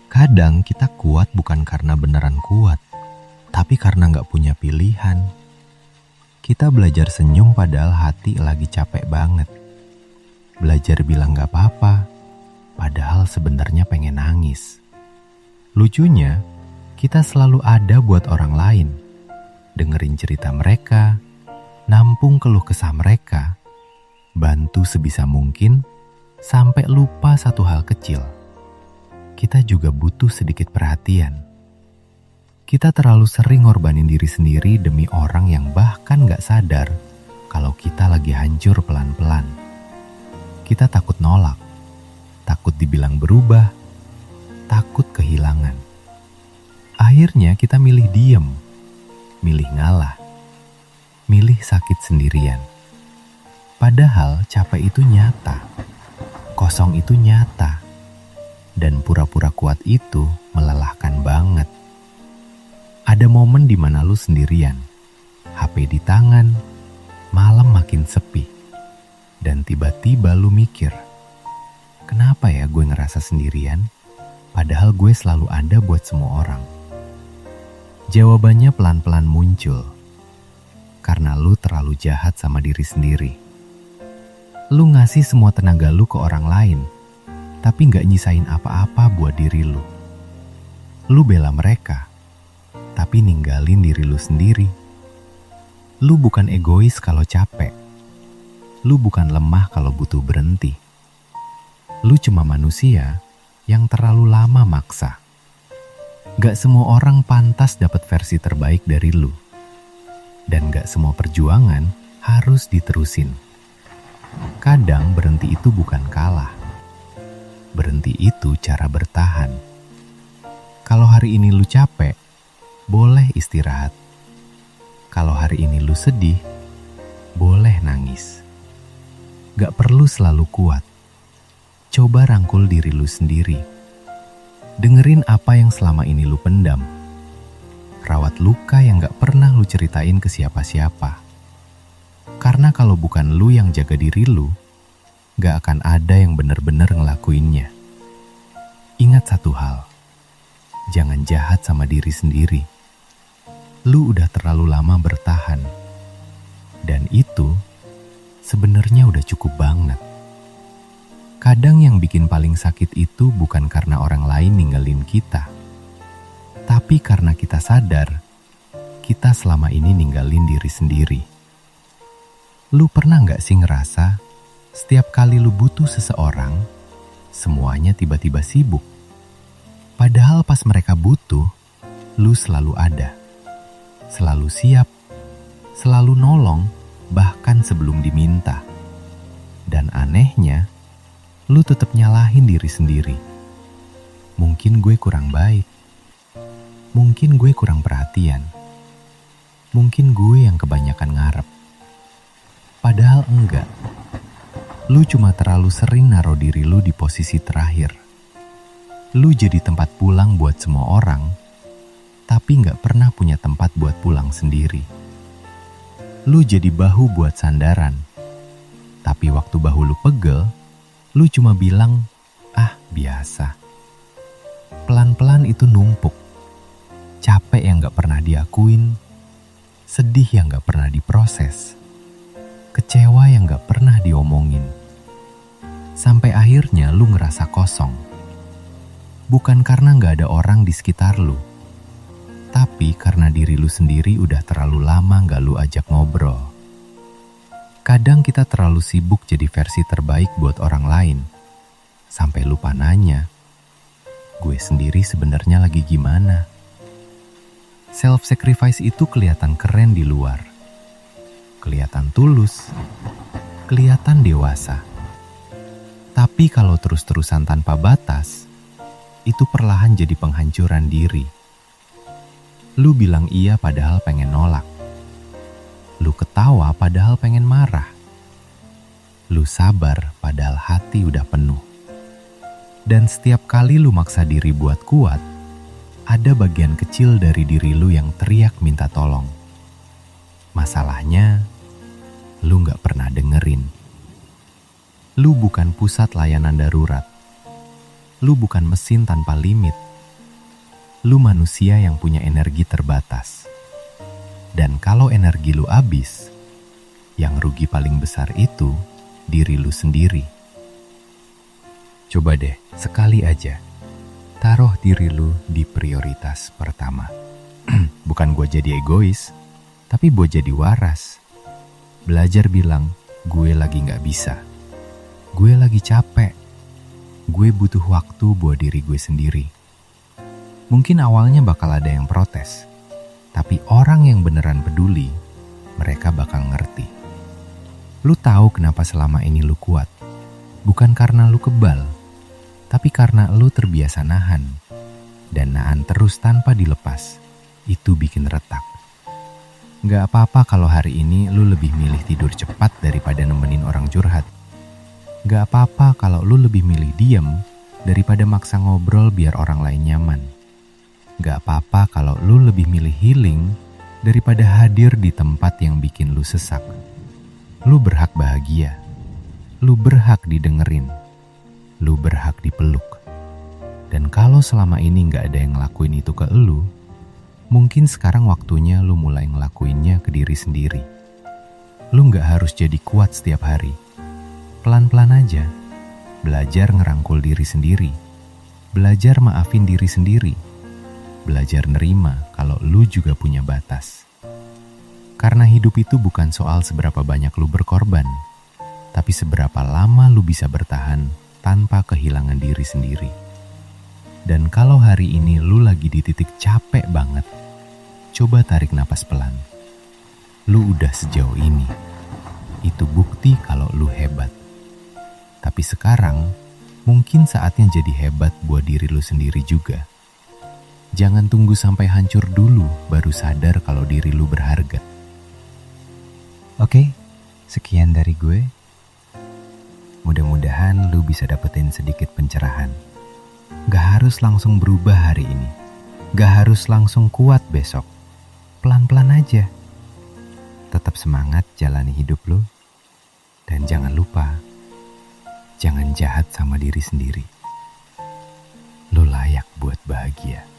Kadang kita kuat bukan karena beneran kuat, tapi karena gak punya pilihan. Kita belajar senyum padahal hati lagi capek banget. Belajar bilang gak apa-apa, padahal sebenarnya pengen nangis. Lucunya, kita selalu ada buat orang lain. Dengerin cerita mereka, nampung keluh kesah mereka, bantu sebisa mungkin, sampai lupa satu hal kecil. Kita juga butuh sedikit perhatian. Kita terlalu sering ngorbanin diri sendiri demi orang yang bahkan gak sadar kalau kita lagi hancur pelan-pelan. Kita takut nolak, takut dibilang berubah, takut kehilangan. Akhirnya kita milih diem, milih ngalah, milih sakit sendirian. Padahal capek itu nyata, kosong itu nyata, dan pura-pura kuat itu melelahkan banget. Ada momen di mana lu sendirian, HP di tangan, malam makin sepi, dan tiba-tiba lu mikir, kenapa ya gue ngerasa sendirian, padahal gue selalu ada buat semua orang. Jawabannya pelan-pelan muncul, karena lu terlalu jahat sama diri sendiri. Lu ngasih semua tenaga lu ke orang lain, tapi gak nyisain apa-apa buat diri lu. Lu bela mereka, tapi ninggalin diri lu sendiri. Lu bukan egois kalau capek. Lu bukan lemah kalau butuh berhenti. Lu cuma manusia yang terlalu lama maksa. Gak semua orang pantas dapat versi terbaik dari lu. Dan gak semua perjuangan harus diterusin. Kadang berhenti itu bukan kalah. Berhenti itu cara bertahan. Kalau hari ini lu capek, boleh istirahat. Kalau hari ini lu sedih, boleh nangis. Gak perlu selalu kuat. Coba rangkul diri lu sendiri. Dengerin apa yang selama ini lu pendam. Rawat luka yang gak pernah lu ceritain ke siapa-siapa. Karena kalau bukan lu yang jaga diri lu, gak akan ada yang benar-benar ngelakuinnya. Ingat satu hal, jangan jahat sama diri sendiri. Lu udah terlalu lama bertahan. Dan itu sebenarnya udah cukup banget. Kadang yang bikin paling sakit itu bukan karena orang lain ninggalin kita, tapi karena kita sadar kita selama ini ninggalin diri sendiri. Lu pernah gak sih ngerasa setiap kali lu butuh seseorang, semuanya tiba-tiba sibuk? Padahal pas mereka butuh, lu selalu ada. Selalu siap, selalu nolong, bahkan sebelum diminta. Dan anehnya, lu tetap nyalahin diri sendiri. Mungkin gue kurang baik. Mungkin gue kurang perhatian. Mungkin gue yang kebanyakan ngarep. Padahal enggak. Lu cuma terlalu sering naruh diri lu di posisi terakhir. Lu jadi tempat pulang buat semua orang, tapi gak pernah punya tempat buat pulang sendiri. Lu jadi bahu buat sandaran, tapi waktu bahu lu pegel, lu cuma bilang, ah biasa. Pelan-pelan itu numpuk. Capek yang gak pernah diakuin, sedih yang gak pernah diproses, kecewa yang gak pernah diomongin. Sampai akhirnya lu ngerasa kosong. Bukan karena gak ada orang di sekitar lu, tapi karena diri lu sendiri udah terlalu lama gak lu ajak ngobrol. Kadang kita terlalu sibuk jadi versi terbaik buat orang lain, sampai lupa nanya, gue sendiri sebenarnya lagi gimana? Self-sacrifice itu kelihatan keren di luar, kelihatan tulus, kelihatan dewasa. Tapi kalau terus-terusan tanpa batas, itu perlahan jadi penghancuran diri. Lu bilang iya padahal pengen nolak. Lu ketawa padahal pengen marah. Lu sabar padahal hati udah penuh. Dan setiap kali lu maksa diri buat kuat, ada bagian kecil dari diri lu yang teriak minta tolong. Masalahnya, lu gak pernah dengerin. Lu bukan pusat layanan darurat. Lu bukan mesin tanpa limit. lu manusia yang punya energi terbatas. Dan kalau energi lu habis, yang rugi paling besar itu diri lu sendiri. Coba deh, sekali aja, taruh diri lu di prioritas pertama. Bukan gue jadi egois, tapi gue jadi waras. Belajar bilang, gue lagi gak bisa. Gue lagi capek. Gue butuh waktu buat diri gue sendiri. Mungkin awalnya bakal ada yang protes, tapi orang yang beneran peduli, mereka bakal ngerti. Lu tahu kenapa selama ini lu kuat? Bukan karena lu kebal, tapi karena lu terbiasa nahan. Dan nahan terus tanpa dilepas, itu bikin retak. Gak apa-apa kalau hari ini lu lebih milih tidur cepat daripada nemenin orang curhat. Gak apa-apa kalau lu lebih milih diem daripada maksa ngobrol biar orang lain nyaman. Gak apa-apa kalau lu lebih milih healing daripada hadir di tempat yang bikin lu sesak. Lu berhak bahagia. Lu berhak didengerin. Lu berhak dipeluk. Dan kalau selama ini gak ada yang ngelakuin itu ke lu, mungkin sekarang waktunya lu mulai ngelakuinnya ke diri sendiri. Lu gak harus jadi kuat setiap hari. Pelan-pelan aja. Belajar ngerangkul diri sendiri. Belajar maafin diri sendiri. Belajar nerima kalau lu juga punya batas. Karena hidup itu bukan soal seberapa banyak lu berkorban, tapi seberapa lama lu bisa bertahan tanpa kehilangan diri sendiri. Dan kalau hari ini lu lagi di titik capek banget, coba tarik napas pelan. Lu udah sejauh ini. Itu bukti kalau lu hebat. Tapi sekarang, mungkin saatnya jadi hebat buat diri lu sendiri juga. Jangan tunggu sampai hancur dulu baru sadar kalau diri lu berharga. Oke, sekian dari gue. Mudah-mudahan lu bisa dapetin sedikit pencerahan. Gak harus langsung berubah hari ini. Gak harus langsung kuat besok. Pelan-pelan aja. Tetap semangat jalani hidup lu. Dan jangan lupa, jangan jahat sama diri sendiri. Lu layak buat bahagia.